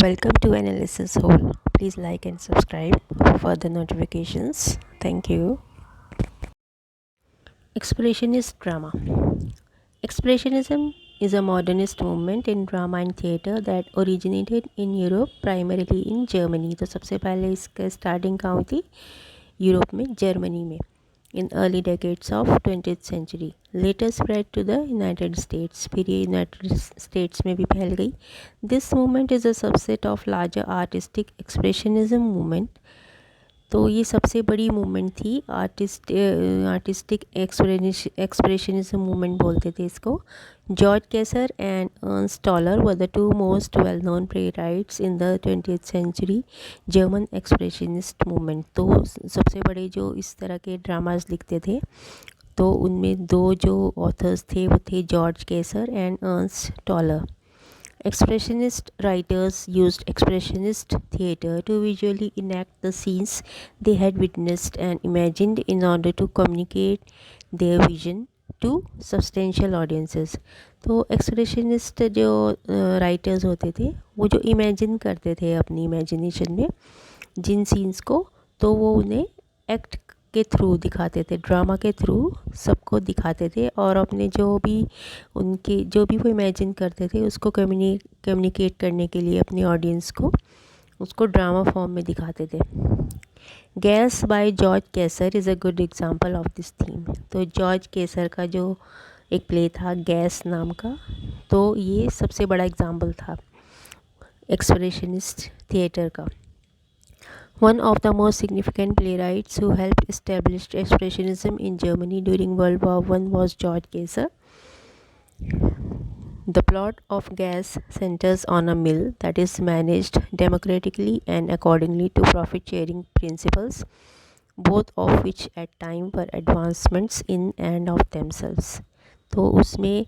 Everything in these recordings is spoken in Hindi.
Welcome to Analysis Hole. Please like and subscribe for the notifications. Thank you. Expressionist drama. Expressionism is a modernist movement in drama and theatre that originated in Europe, primarily in Germany. तो सबसे पहले इसका स्टार्टिंग कहाँ हुई थी? यूरोप में, जर्मनी में, in early decades of 20th century. Later spread to the United States. फिर ये United States में भी फैल गई. This movement is a subset of larger artistic expressionism movement. तो ये सबसे बड़ी मूवमेंट थी आर्टिस्टिक एक्सप्रेशनिज्म मूवमेंट बोलते थे इसको. George Kaiser and Ernst Toller were the two most well known playwrights in the 20th century German expressionist movement. तो सबसे बड़े जो इस तरह के ड्रामाज लिखते थे तो उनमें दो जो ऑथर्स थे वो थे George Kaiser and Ernst taller. Expressionist writers used expressionist theatre to visually enact the scenes they had witnessed and imagined in order to communicate their vision to substantial audiences. तो एक्सप्रेशनिस्ट जो राइटर्स होते थे वो जो इमेजिन करते थे अपनी इमेजिनेशन में जिन सीन्स को, तो वो उन्हें एक्ट के थ्रू दिखाते थे, ड्रामा के थ्रू सबको दिखाते थे और अपने जो भी वो इमेजिन करते थे उसको कम्युनिकेट करने के लिए अपनी ऑडियंस को उसको ड्रामा फॉर्म में दिखाते थे. Gas by George Kesar is a good example of this theme. तो जॉर्ज केसर का जो एक प्ले था गैस नाम का, तो ये सबसे बड़ा एग्जांपल था एक्सप्रेशनिस्ट थिएटर का. One of the most significant playwrights who helped establish Expressionism in Germany during World War I was George Kaiser. The plot of Gas centers on a mill that is managed democratically and accordingly to profit-sharing principles, both of which at time were advancements in and of themselves. तो उसमें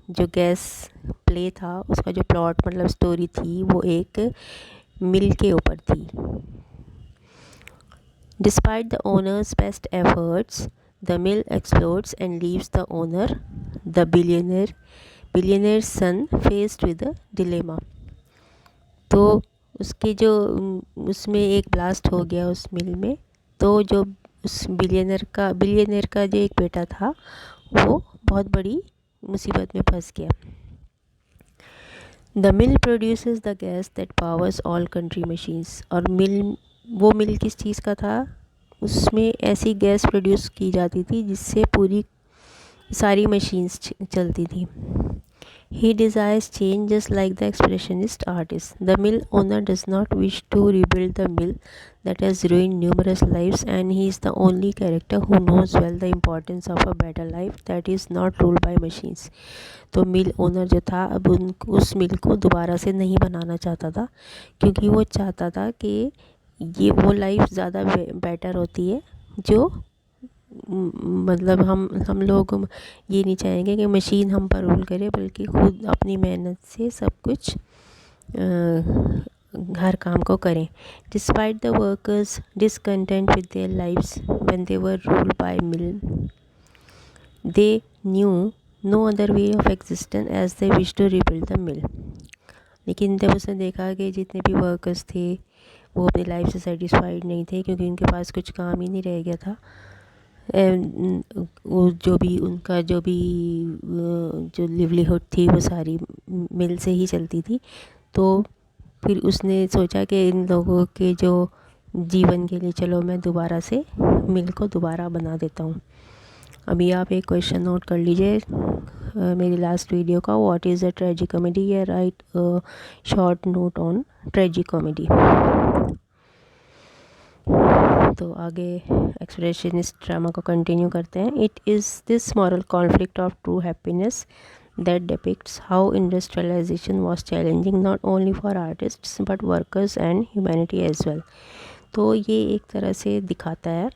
जो गैस प्ले था उसका जो प्लॉट मतलब स्टोरी थी वो एक मिल के ऊपर थी. Despite the owner's best efforts, the mill explodes and leaves the owner, the billionaire's son, faced with a dilemma. तो उसके जो उसमें एक ब्लास्ट हो गया उस मिल में, तो जो उस बिलियनर का जो एक बेटा था वो बहुत बड़ी मुसीबत में फंस गया. The mill produces the gas that powers all country machines. और वो मिल किस चीज़ का था? उसमें ऐसी गैस प्रोड्यूस की जाती थी जिससे पूरी सारी मशीन्स चलती थी. He desires change just like the expressionist artist. The mill owner does not wish to rebuild the mill that has ruined numerous lives, and he is the only character who knows well the importance of a better life that is not ruled by machines. तो मिल ओनर जो था अब उस मिल को दोबारा से नहीं बनाना चाहता था क्योंकि वो चाहता था कि ये वो लाइफ ज़्यादा बेटर होती है जो मतलब हम लोग ये नहीं चाहेंगे कि मशीन हम पर रूल करे, बल्कि खुद अपनी मेहनत से सब कुछ हर काम को करें. Despite the workers discontent with their lives when they were ruled by mill, they knew no other way of existence as they wish to rebuild the mill. लेकिन जब उसने देखा कि जितने भी वर्कर्स थे वो अपनी लाइफ से सेटिस्फाइड नहीं थे क्योंकि उनके पास कुछ काम ही नहीं रह गया था, वो जो भी उनका जो लिवलीहुड थी वो सारी मिल से ही चलती थी. तो फिर उसने सोचा कि इन लोगों के जो जीवन के लिए चलो मैं दोबारा से मिल को दोबारा बना देता हूँ. अभी आप एक क्वेश्चन नोट कर लीजिए मेरी लास्ट वीडियो का, what is a tragic comedy, या write short note on tragic comedy. तो आगे एक्सप्रेशनिस्ट ड्रामा को कंटिन्यू करते हैं. It is this moral conflict of true happiness that depicts how industrialization was challenging not only for artists but workers and humanity as well. तो ये एक तरह से दिखाता है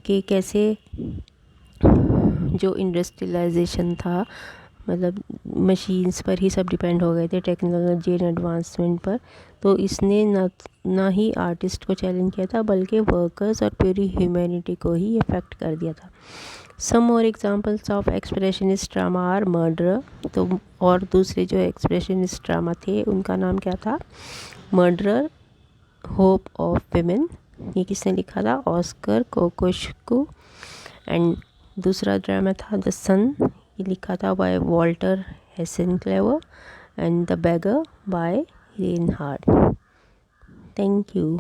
कि कैसे जो इंडस्ट्रियलाइजेशन था मतलब मशीन्स पर ही सब डिपेंड हो गए थे, टेक्नोलॉजी एंड एडवांसमेंट पर, तो इसने ना ही आर्टिस्ट को चैलेंज किया था बल्कि वर्कर्स और पूरी ह्यूमैनिटी को ही इफ़ेक्ट कर दिया था. Some more examples of expressionist drama are murderer. तो और दूसरे जो एक्सप्रेशनिस्ट ड्रामा थे उनका नाम क्या था? Murderer, hope of women. ये किसने लिखा था? Oskar Kokoschka. एंड दूसरा ड्रामा था द सन, ये लिखा था by Walter Hasenclever. And the beggar by Reinhard. Thank you.